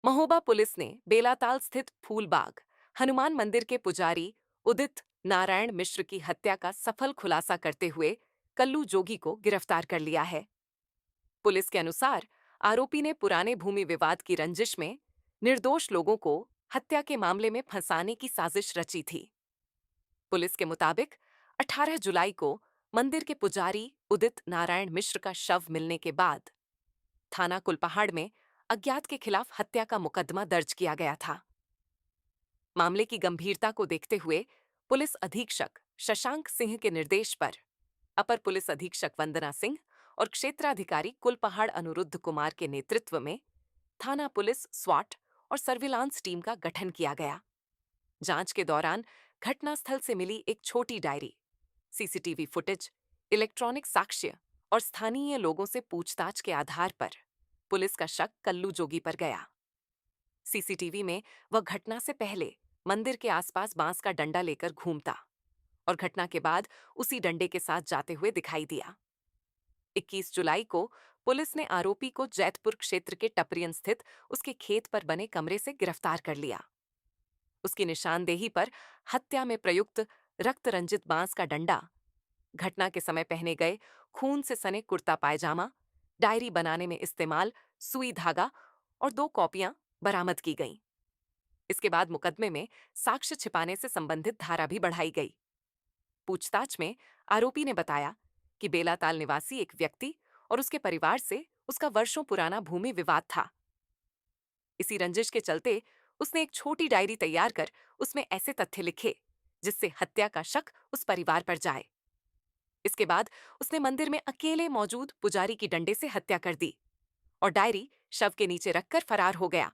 Mahoba police ने बेलाताल स्थित फूलबाग हनुमान मंदिर के पुजारी उदित नारायण मिश्र की हत्या का सफल खुलासा करते हुए कल्लू जोगी को गिरफ्तार कर लिया है। पुलिस के अनुसार आरोपी ने पुराने भूमि विवाद की रंजिश में निर्दोष लोगों को हत्या के मामले में फंसाने की साजिश रची थी। पुलिस के मुताबिक 18 जुलाई को मंदिर के पुजारी उदित नारायण मिश्र का शव मिलने के बाद थाना कुलपहाड़ में अज्ञात के खिलाफ हत्या का मुकदमा दर्ज किया गया था। मामले की गंभीरता को देखते हुए पुलिस अधीक्षक शशांक सिंह के निर्देश पर अपर पुलिस अधीक्षक वंदना सिंह और क्षेत्राधिकारी कुलपहाड़ अनिरुद्ध कुमार के नेतृत्व में थाना पुलिस स्वाट और सर्विलांस टीम का गठन किया गया। जांच के दौरान घटनास्थल से मिली एक छोटी डायरी, सीसीटीवी फुटेज, इलेक्ट्रॉनिक साक्ष्य और स्थानीय लोगों से पूछताछ के आधार पर पुलिस का शक कल्लू जोगी पर गया। सीसीटीवी में वह घटना से पहले मंदिर के आसपास बांस का डंडा लेकर घूमता और घटना के बाद उसी डंडे के साथ जाते हुए दिखाई दिया। 21 जुलाई को पुलिस ने आरोपी को जैतपुर क्षेत्र के टपरियन स्थित उसके खेत पर बने कमरे से गिरफ्तार कर लिया। उसकी निशानदेही पर हत्या में प्रयुक्त रक्त रंजित बांस का डंडा, घटना के समय पहने गए खून से सने कुर्ता पायजामा, डायरी बनाने में इस्तेमाल सुई धागा और 2 कॉपियां बरामद की गईं। इसके बाद मुकदमे में साक्ष्य छिपाने से संबंधित धारा भी बढ़ाई गई। पूछताछ में आरोपी ने बताया कि बेलाताल निवासी एक व्यक्ति और उसके परिवार से उसका वर्षों पुराना भूमि विवाद था। इसी रंजिश के चलते उसने एक छोटी डायरी तैयार कर उसमें ऐसे तथ्य लिखे जिससे हत्या का शक उस परिवार पर जाए। इसके बाद उसने मंदिर में अकेले मौजूद पुजारी की डंडे से हत्या कर दी और डायरी शव के नीचे रखकर फरार हो गया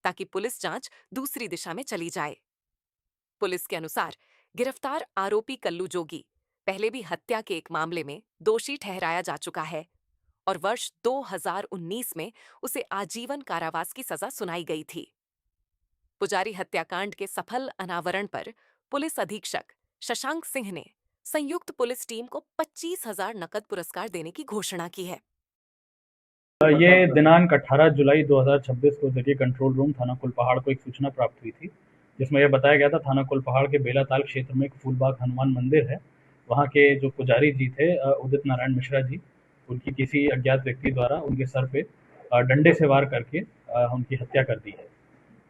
ताकि पुलिस जांच दूसरी दिशा में चली जाए। पुलिस के अनुसार गिरफ्तार आरोपी कल्लू जोगी पहले भी हत्या के एक मामले में दोषी ठहराया जा चुका है और वर्ष 2019 में उसे आजीवन कारावास की सजा सुनाई गई थी। पुजारी हत्याकांड के सफल अनावरण पर पुलिस अधीक्षक शशांक सिंह ने संयुक्त पुलिस टीम को 25,000 नकद पुरस्कार देने की घोषणा की है। ये दिनांक 18 जुलाई 2026 को जरिए कंट्रोल रूम थाना कुलपहाड़ को एक सूचना प्राप्त हुई थी, जिसमें यह बताया गया था थाना कुलपहाड़ के बेलाताल क्षेत्र में एक फूलबाग हनुमान मंदिर है। वहाँ के जो पुजारी जी थे उदित नारायण मिश्रा जी, उनकी किसी अज्ञात व्यक्ति द्वारा उनके सर पे डंडे से वार करके उनकी हत्या कर दी है।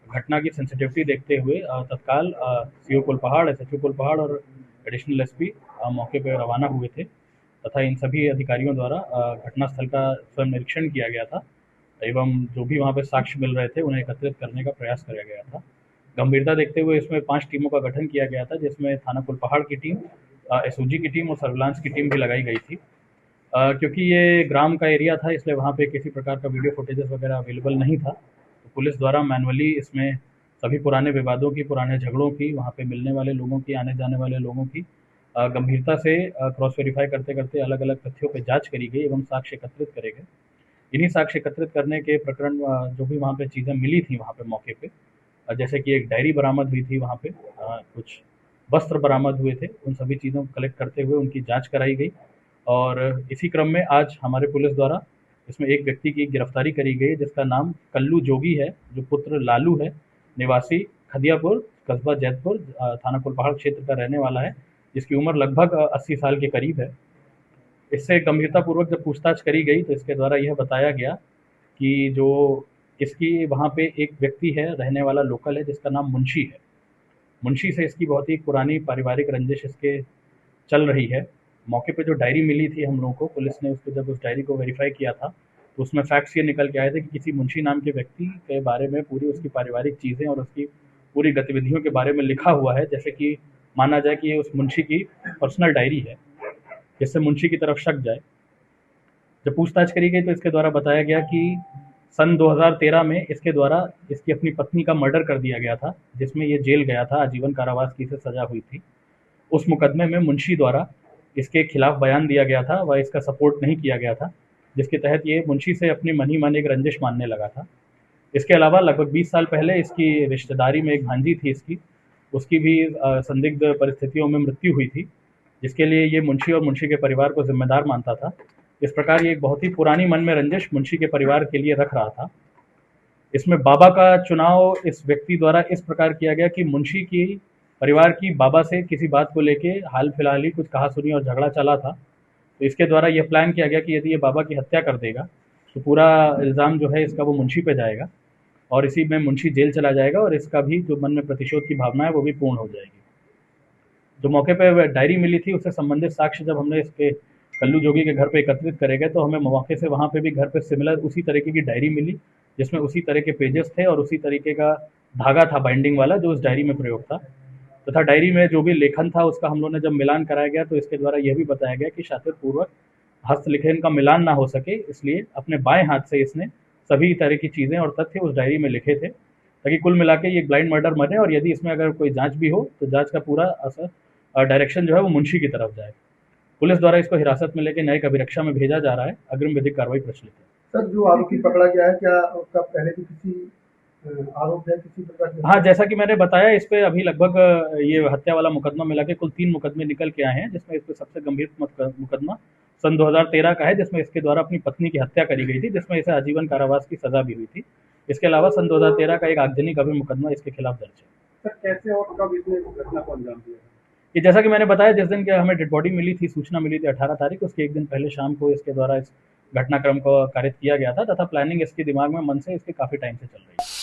घटना की सेंसिटिविटी देखते हुए तत्काल सीओ कुलपहाड़, एसएचओ कुलपहाड़ और एडिशनल एसपी मौके पर रवाना हुए थे तथा इन सभी अधिकारियों द्वारा घटनास्थल का स्वयं निरीक्षण किया गया था एवं जो भी वहाँ पे साक्ष्य मिल रहे थे उन्हें एकत्रित करने का प्रयास किया गया था। गंभीरता देखते हुए इसमें 5 टीमों का गठन किया गया था, जिसमें थाना कुलपहाड़ की टीम, एसओजी की टीम और सर्विलांस की टीम भी लगाई गई थी। क्योंकि ये ग्राम का एरिया था इसलिए वहाँ पे किसी प्रकार का वीडियो फुटेजेस वगैरह अवेलेबल नहीं था, तो पुलिस द्वारा मैनुअली इसमें सभी पुराने विवादों की, पुराने झगड़ों की, वहाँ पे मिलने वाले लोगों की, आने जाने वाले लोगों की गंभीरता से क्रॉस वेरीफाई करते करते अलग अलग तथ्यों पर जांच करी गई एवं साक्ष्य एकत्रित करे गए। इन्हीं साक्ष्य एकत्रित करने के प्रकरण जो भी वहाँ पे चीज़ें मिली थी वहाँ पे मौके पे, जैसे कि एक डायरी बरामद हुई थी वहाँ पे, कुछ वस्त्र बरामद हुए थे, उन सभी चीज़ों को कलेक्ट करते हुए उनकी जांच कराई गई और इसी क्रम में आज हमारे पुलिस द्वारा इसमें एक व्यक्ति की गिरफ्तारी करी गई जिसका नाम कल्लू जोगी है, जो पुत्र लालू है, निवासी खदियापुर, कस्बा जैतपुर, थाना कुलपहाड़ क्षेत्र का रहने वाला है, जिसकी उम्र लगभग 80 साल के करीब है। इससे गंभीरतापूर्वक जब पूछताछ करी गई तो इसके द्वारा यह बताया गया कि जो इसकी वहाँ पे एक व्यक्ति है, रहने वाला लोकल है, जिसका नाम मुंशी है। मुंशी से इसकी बहुत ही पुरानी पारिवारिक रंजिश इसके चल रही है। मौके पे जो डायरी मिली थी हम लोगों को, पुलिस ने उसको जब उस डायरी को वेरीफाई किया था तो उसमें फैक्ट्स ये निकल के आए थे कि किसी मुंशी नाम के व्यक्ति के बारे में पूरी उसकी पारिवारिक चीज़ें और उसकी पूरी गतिविधियों के बारे में लिखा हुआ है, जैसे कि माना जाए कि ये उस मुंशी की पर्सनल डायरी है, जिससे मुंशी की तरफ शक जाए। जब पूछताछ करी गई तो इसके द्वारा बताया गया कि सन 2013 में इसके द्वारा इसकी अपनी पत्नी का मर्डर कर दिया गया था, जिसमें ये जेल गया था, आजीवन कारावास की इसे सजा हुई थी। उस मुकदमे में मुंशी द्वारा इसके खिलाफ बयान दिया गया था व इसका सपोर्ट नहीं किया गया था, जिसके तहत ये मुंशी से अपनी मन ही मन एक रंजिश मानने लगा था। इसके अलावा लगभग 20 साल पहले इसकी रिश्तेदारी में एक भांजी थी इसकी, उसकी भी संदिग्ध परिस्थितियों में मृत्यु हुई थी, जिसके लिए ये मुंशी और मुंशी के परिवार को जिम्मेदार मानता था। इस प्रकार ये एक बहुत ही पुरानी मन में रंजिश मुंशी के परिवार के लिए रख रहा था। इसमें बाबा का चुनाव इस व्यक्ति द्वारा इस प्रकार किया गया कि मुंशी की परिवार की बाबा से किसी बात को लेके हाल फिलहाल ही कुछ कहा-सुनी और झगड़ा चला था। तो इसके द्वारा यह प्लान किया गया कि यदि ये बाबा की हत्या कर देगा, तो पूरा इल्ज़ाम जो है इसका वो मुंशी पे जाएगा और इसी में मुंशी जेल चला जाएगा और इसका भी जो मन में प्रतिशोध की भावना है, वो भी पूर्ण हो जाएगी। जो मौके पे डायरी मिली थी, उससे संबंधित साक्ष्य जब हमने इसके कल्लू जोगी के घर पे एकत्रित करे गए, तो हमें मौके से वहाँ पे भी घर पे सिमिलर उसी तरीके की डायरी मिली, जिसमें उसी तरह के पेजेस थे और उसी तरीके का धागा था बाइंडिंग वाला, जो उस डायरी में प्रयोग था। तथा डायरी में जो भी लेखन था, उसका हम लोगों ने जब मिलान कराया गया, तो इसके द्वारा यह भी बताया गया कि शातिरपूर्वक हस्तलिखन का मिलान ना हो सके, इसलिए अपने बाएं हाथ से इसने सभी तरह की चीज़ें और तथ्य उस डायरी में लिखे थे, ताकि कुल मिला के ये एक ब्लाइंड मर्डर बने और यदि इसमें अगर कोई जांच भी हो, तो जांच का पूरा असर डायरेक्शन जो है वो मुंशी की तरफ जाए। पुलिस द्वारा इसको हिरासत में लेकर न्यायिक अभिरक्षा में भेजा जा रहा है। अग्रिम विधिक कार्रवाई प्रचलित है। सर, जो आरोपी पकड़ा गया है, क्या उसका पहले भी किसी आरोप है किसी प्रकार के? हाँ, जैसा कि मैंने बताया, इस पे अभी लगभग ये हत्या वाला मुकदमा मिला के कुल 3 मुकदमे निकल के आए हैं, जिसमें इस पे सबसे गंभीर मुकदमा सन 2013 का है, जिसमें इसके द्वारा अपनी पत्नी की हत्या करी गई थी, जिसमें इसे आजीवन कारावास की सजा भी हुई थी। इसके अलावा सन 2013 का एक आगजनी का भी मुकदमा इसके खिलाफ दर्ज है। सर, कैसे और कब इसने घटना को अंजाम दिया? कि जैसा कि मैंने बताया, जिस दिन के हमें डेड बॉडी मिली थी, सूचना मिली थी 18 तारीख, उसके एक दिन पहले शाम को इसके द्वारा इस घटनाक्रम को कारित किया गया था तथा प्लानिंग इसके दिमाग में मन से इसके काफ़ी टाइम से चल रही है।